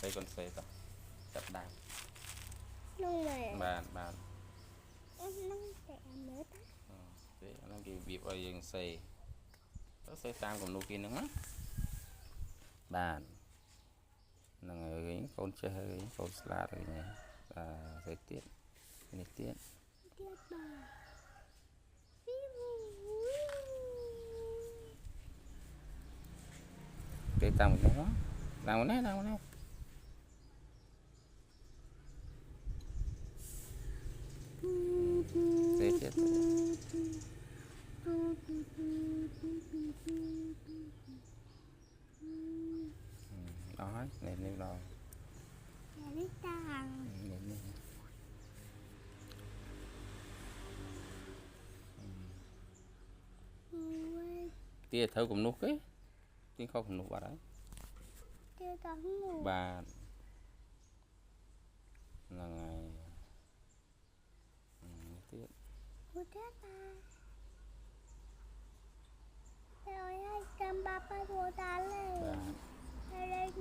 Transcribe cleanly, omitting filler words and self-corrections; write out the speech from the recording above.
xây con xây ta chặt đào nông này bàn bàn nông trẻ mới ta thế nó cái việc ở dừng xây nó xây tam còn nụ kia nữa bàn là người con chơi hơi con salad rồi nhỉ và thời tiết này tiết tiết bà cái tam của nó nào nè thời tiết đó nên đó lấy tàng tia thâu cùng nút ấy tiếng không cùng nút vào đấy tia tắm ngủ bà là ngày tiết một tiết ba rồi 230 đô la lên đây